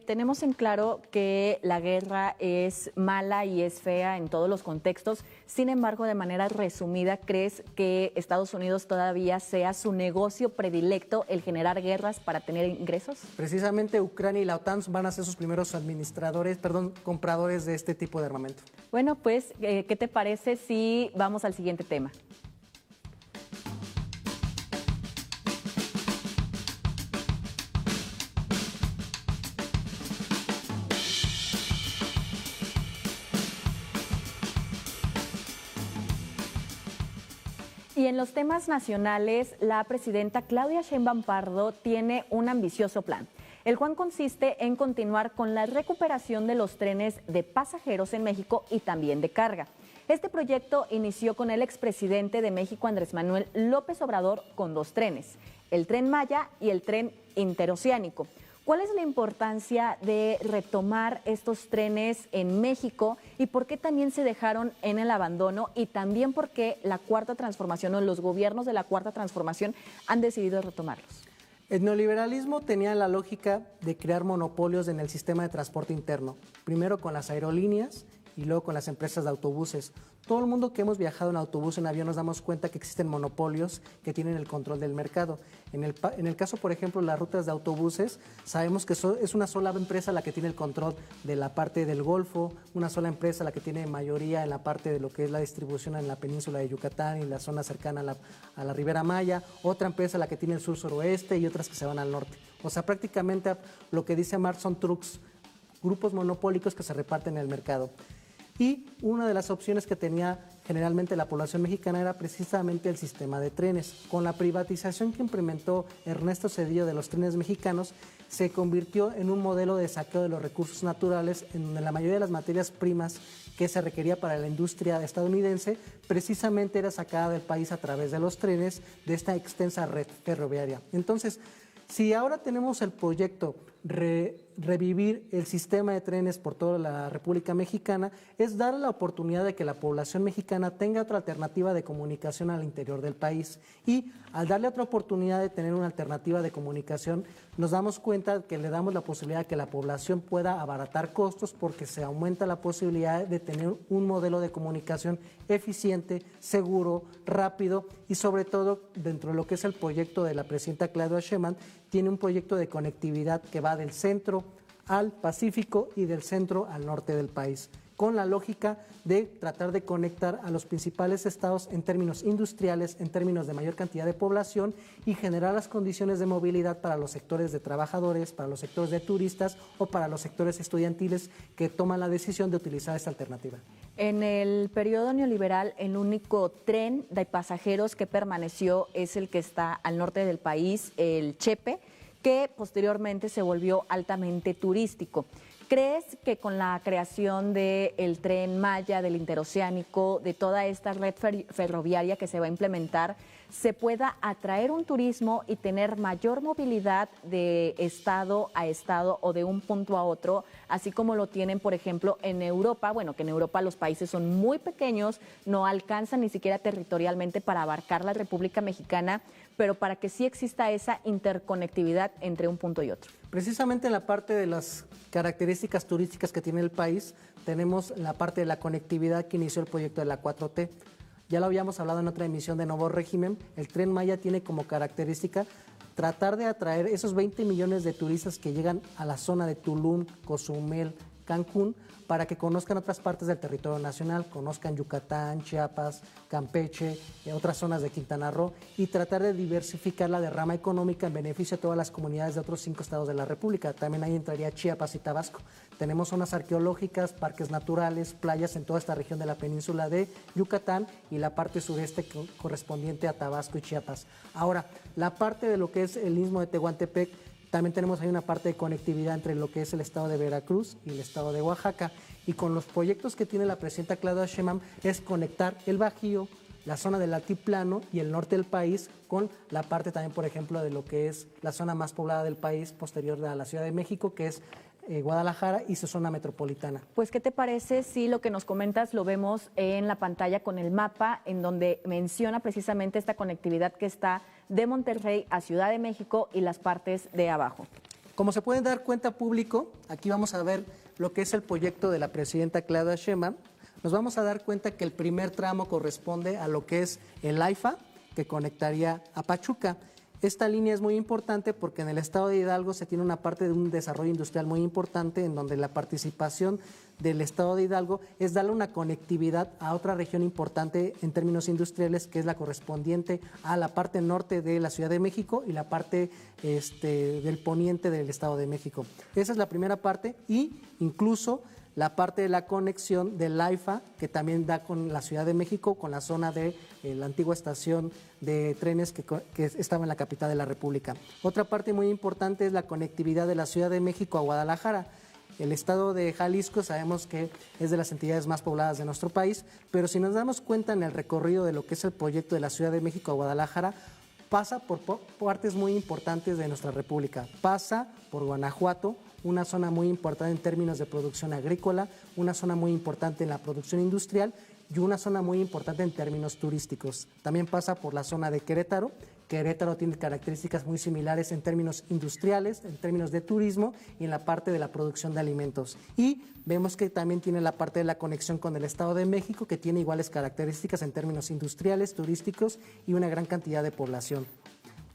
Tenemos en claro que la guerra es mala y es fea en todos los contextos. Sin embargo, de manera resumida, ¿crees que Estados Unidos todavía sea su negocio predilecto el generar guerras para tener ingresos? Precisamente Ucrania y la OTAN van a ser sus primeros compradores de este tipo de armamento. Bueno, pues, ¿qué te parece si vamos al siguiente tema? Y en los temas nacionales, la presidenta Claudia Sheinbaum Pardo tiene un ambicioso plan, el cual consiste en continuar con la recuperación de los trenes de pasajeros en México y también de carga. Este proyecto inició con el expresidente de México, Andrés Manuel López Obrador, con 2 trenes, el Tren Maya y el Tren Interoceánico. ¿Cuál es la importancia de retomar estos trenes en México y por qué también se dejaron en el abandono y también por qué la Cuarta Transformación o los gobiernos de la Cuarta Transformación han decidido retomarlos? El neoliberalismo tenía la lógica de crear monopolios en el sistema de transporte interno, primero con las aerolíneas y luego con las empresas de autobuses. Todo el mundo que hemos viajado en autobús, en avión, nos damos cuenta que existen monopolios que tienen el control del mercado. En el caso, por ejemplo, de las rutas de autobuses, sabemos que es una sola empresa la que tiene el control de la parte del Golfo, una sola empresa la que tiene mayoría en la parte de lo que es la distribución en la península de Yucatán y la zona cercana a la Ribera Maya, otra empresa la que tiene el sur-suroeste y otras que se van al norte. O sea, prácticamente lo que dice Marx son trucks, grupos monopólicos que se reparten en el mercado. Y una de las opciones que tenía generalmente la población mexicana era precisamente el sistema de trenes. Con la privatización que implementó Ernesto Zedillo de los trenes mexicanos, se convirtió en un modelo de saqueo de los recursos naturales, en donde la mayoría de las materias primas que se requería para la industria estadounidense precisamente era sacada del país a través de los trenes de esta extensa red ferroviaria. Entonces, si ahora tenemos el proyecto revivir el sistema de trenes por toda la República Mexicana, es dar la oportunidad de que la población mexicana tenga otra alternativa de comunicación al interior del país. Y al darle otra oportunidad de tener una alternativa de comunicación, nos damos cuenta que le damos la posibilidad de que la población pueda abaratar costos porque se aumenta la posibilidad de tener un modelo de comunicación eficiente, seguro, rápido y sobre todo dentro de lo que es el proyecto de la presidenta Claudia Sheinbaum, tiene un proyecto de conectividad que va del centro al Pacífico y del centro al norte del país, con la lógica de tratar de conectar a los principales estados en términos industriales, en términos de mayor cantidad de población y generar las condiciones de movilidad para los sectores de trabajadores, para los sectores de turistas o para los sectores estudiantiles que toman la decisión de utilizar esta alternativa. En el periodo neoliberal, el único tren de pasajeros que permaneció es el que está al norte del país, el Chepe, que posteriormente se volvió altamente turístico. ¿Crees que con la creación del Tren Maya, del Interoceánico, de toda esta red ferroviaria que se va a implementar, se pueda atraer un turismo y tener mayor movilidad de estado a estado o de un punto a otro, así como lo tienen, por ejemplo, en Europa? Bueno, que en Europa los países son muy pequeños, no alcanzan ni siquiera territorialmente para abarcar la República Mexicana, pero para que sí exista esa interconectividad entre un punto y otro. Precisamente en la parte de las características turísticas que tiene el país, tenemos la parte de la conectividad que inició el proyecto de la 4T. Ya lo habíamos hablado en otra emisión de Nuevo Régimen. El Tren Maya tiene como característica tratar de atraer esos 20 millones de turistas que llegan a la zona de Tulum, Cozumel, Cancún, para que conozcan otras partes del territorio nacional, conozcan Yucatán, Chiapas, Campeche, otras zonas de Quintana Roo, y tratar de diversificar la derrama económica en beneficio de todas las comunidades de otros 5 estados de la República. También ahí entraría Chiapas y Tabasco. Tenemos zonas arqueológicas, parques naturales, playas en toda esta región de la península de Yucatán y la parte sureste correspondiente a Tabasco y Chiapas. Ahora, la parte de lo que es el istmo de Tehuantepec, también tenemos ahí una parte de conectividad entre lo que es el estado de Veracruz y el estado de Oaxaca. Y con los proyectos que tiene la presidenta Claudia Sheinbaum es conectar el Bajío, la zona del altiplano y el norte del país con la parte también, por ejemplo, de lo que es la zona más poblada del país posterior a la Ciudad de México, que es Guadalajara y su zona metropolitana. Pues, ¿qué te parece si lo que nos comentas lo vemos en la pantalla con el mapa, en donde menciona precisamente esta conectividad que está de Monterrey a Ciudad de México y las partes de abajo? Como se pueden dar cuenta, público, aquí vamos a ver lo que es el proyecto de la presidenta Claudia Sheinbaum. Nos vamos a dar cuenta que el primer tramo corresponde a lo que es el AIFA, que conectaría a Pachuca. Esta línea es muy importante porque en el estado de Hidalgo se tiene una parte de un desarrollo industrial muy importante, en donde la participación del estado de Hidalgo es darle una conectividad a otra región importante en términos industriales, que es la correspondiente a la parte norte de la Ciudad de México y la parte del poniente del estado de México. Esa es la primera parte, y incluso la parte de la conexión del AIFA, que también da con la Ciudad de México, con la zona de la antigua estación de trenes que estaba en la capital de la República. Otra parte muy importante es la conectividad de la Ciudad de México a Guadalajara. El estado de Jalisco sabemos que es de las entidades más pobladas de nuestro país, pero si nos damos cuenta en el recorrido de lo que es el proyecto de la Ciudad de México a Guadalajara, pasa por partes muy importantes de nuestra República. Pasa por Guanajuato, una zona muy importante en términos de producción agrícola, una zona muy importante en la producción industrial y una zona muy importante en términos turísticos. También pasa por la zona de Querétaro. Querétaro tiene características muy similares en términos industriales, en términos de turismo y en la parte de la producción de alimentos. Y vemos que también tiene la parte de la conexión con el Estado de México, que tiene iguales características en términos industriales, turísticos y una gran cantidad de población.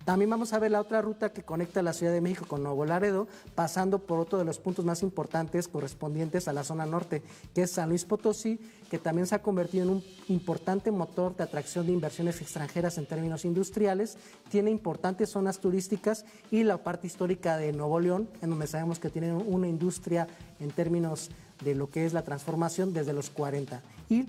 También vamos a ver la otra ruta que conecta la Ciudad de México con Nuevo Laredo, pasando por otro de los puntos más importantes correspondientes a la zona norte, que es San Luis Potosí, que también se ha convertido en un importante motor de atracción de inversiones extranjeras en términos industriales, tiene importantes zonas turísticas y la parte histórica de Nuevo León, en donde sabemos que tienen una industria en términos de lo que es la transformación desde los 40. Y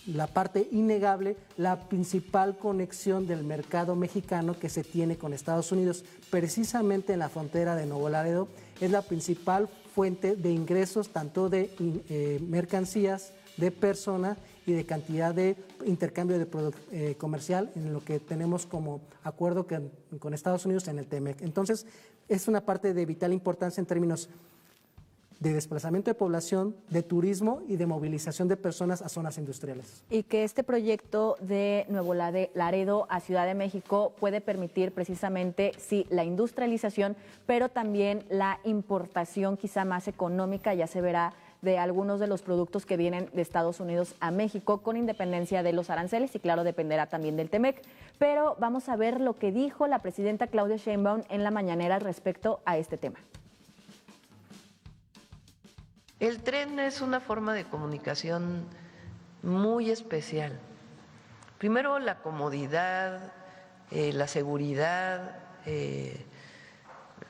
la parte innegable, la principal conexión del mercado mexicano que se tiene con Estados Unidos, precisamente en la frontera de Nuevo Laredo, es la principal fuente de ingresos, tanto de mercancías, de persona y de cantidad de intercambio de comercial en lo que tenemos como acuerdo con Estados Unidos en el TEMEC. Entonces, es una parte de vital importancia en términos de desplazamiento de población, de turismo y de movilización de personas a zonas industriales. Y que este proyecto de Nuevo Laredo a Ciudad de México puede permitir precisamente, sí, la industrialización, pero también la importación quizá más económica, ya se verá, de algunos de los productos que vienen de Estados Unidos a México, con independencia de los aranceles, y claro, dependerá también del TEMEC. Pero vamos a ver lo que dijo la presidenta Claudia Sheinbaum en la mañanera respecto a este tema. El tren es una forma de comunicación muy especial. Primero, la comodidad, la seguridad,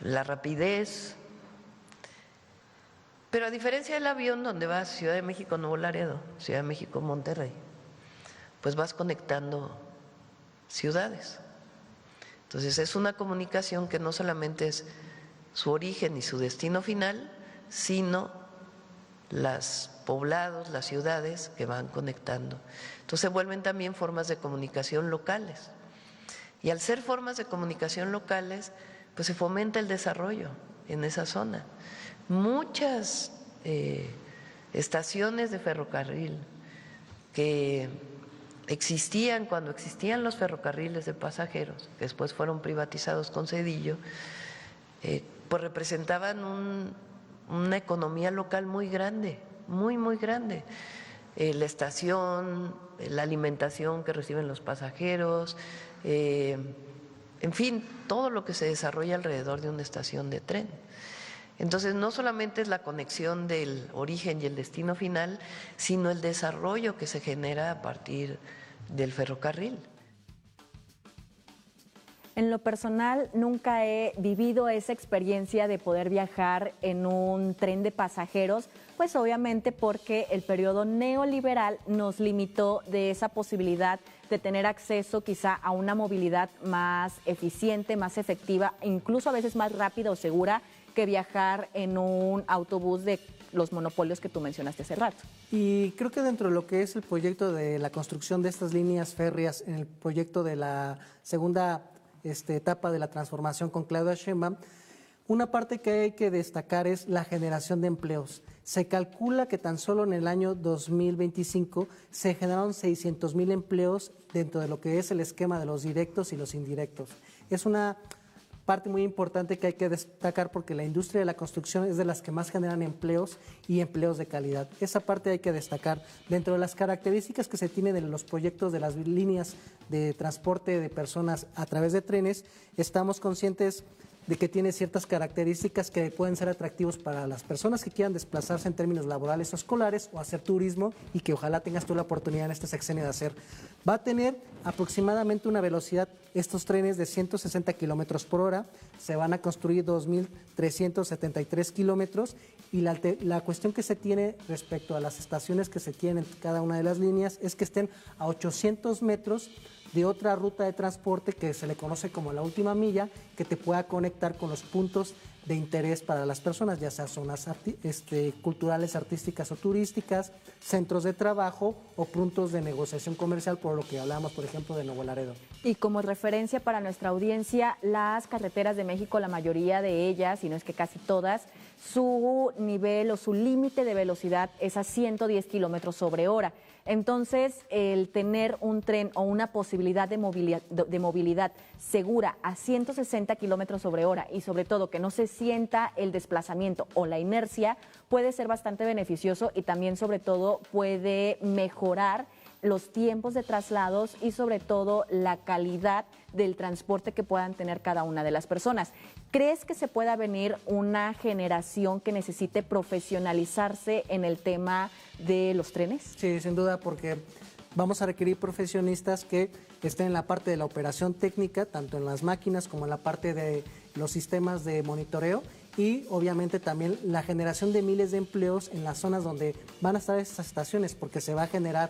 la rapidez. Pero a diferencia del avión, donde vas Ciudad de México, Nuevo Laredo, Ciudad de México, Monterrey, pues vas conectando ciudades. Entonces es una comunicación que no solamente es su origen y su destino final, sino los poblados, las ciudades que van conectando. Entonces se vuelven también formas de comunicación locales. Y al ser formas de comunicación locales, pues se fomenta el desarrollo en esa zona. Muchas estaciones de ferrocarril que existían cuando existían los ferrocarriles de pasajeros, que después fueron privatizados con Zedillo, pues representaban una economía local muy grande, muy, muy grande. La estación, la alimentación que reciben los pasajeros, en fin, todo lo que se desarrolla alrededor de una estación de tren. Entonces, no solamente es la conexión del origen y el destino final, sino el desarrollo que se genera a partir del ferrocarril. En lo personal, nunca he vivido esa experiencia de poder viajar en un tren de pasajeros, pues obviamente porque el periodo neoliberal nos limitó de esa posibilidad de tener acceso quizá a una movilidad más eficiente, más efectiva, incluso a veces más rápida o segura que viajar en un autobús de los monopolios que tú mencionaste hace rato. Y creo que dentro de lo que es el proyecto de la construcción de estas líneas férreas, en el proyecto de la segunda etapa de la transformación con Claudia Sheinbaum, una parte que hay que destacar es la generación de empleos. Se calcula que tan solo en el año 2025 se generaron 600,000 empleos dentro de lo que es el esquema de los directos y los indirectos. Es una parte muy importante que hay que destacar porque la industria de la construcción es de las que más generan empleos y empleos de calidad. Esa parte hay que destacar. Dentro de las características que se tienen de los proyectos de las líneas de transporte de personas a través de trenes, estamos conscientes de que tiene ciertas características que pueden ser atractivos para las personas que quieran desplazarse en términos laborales o escolares o hacer turismo y que ojalá tengas tú la oportunidad en este sexenio de hacer. Va a tener aproximadamente una velocidad, estos trenes de 160 kilómetros por hora, se van a construir 2,373 kilómetros y la cuestión que se tiene respecto a las estaciones que se tienen en cada una de las líneas es que estén a 800 metros de otra ruta de transporte que se le conoce como la última milla, que te pueda conectar con los puntos de interés para las personas, ya sea zonas culturales, artísticas o turísticas, centros de trabajo o puntos de negociación comercial, por lo que hablábamos, por ejemplo, de Nuevo Laredo. Y como referencia para nuestra audiencia, las carreteras de México, la mayoría de ellas, si no es que casi todas, su nivel o su límite de velocidad es a 110 kilómetros sobre hora. Entonces, el tener un tren o una posibilidad de movilidad segura a 160 kilómetros sobre hora y sobre todo que no se sienta el desplazamiento o la inercia puede ser bastante beneficioso y también sobre todo puede mejorar los tiempos de traslados y sobre todo la calidad del transporte que puedan tener cada una de las personas. ¿Crees que se pueda venir una generación que necesite profesionalizarse en el tema de los trenes? Sí, sin duda, porque vamos a requerir profesionistas que estén en la parte de la operación técnica, tanto en las máquinas como en la parte de los sistemas de monitoreo y obviamente también la generación de miles de empleos en las zonas donde van a estar estas estaciones, porque se va a generar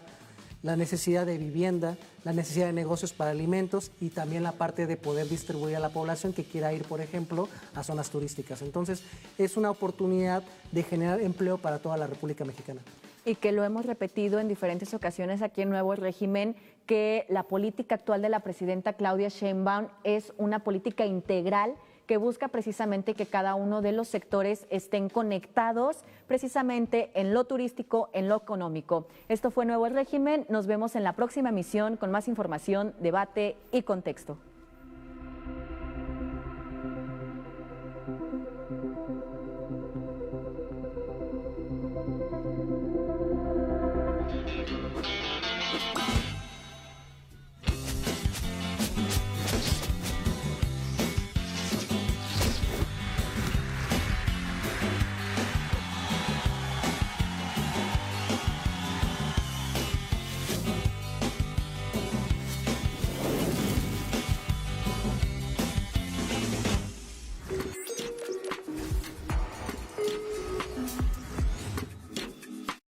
la necesidad de vivienda, la necesidad de negocios para alimentos y también la parte de poder distribuir a la población que quiera ir, por ejemplo, a zonas turísticas. Entonces, es una oportunidad de generar empleo para toda la República Mexicana. Y que lo hemos repetido en diferentes ocasiones aquí en Nuevo Régimen, que la política actual de la presidenta Claudia Sheinbaum es una política integral que busca precisamente que cada uno de los sectores estén conectados precisamente en lo turístico, en lo económico. Esto fue Nuevo Régimen, nos vemos en la próxima emisión con más información, debate y contexto.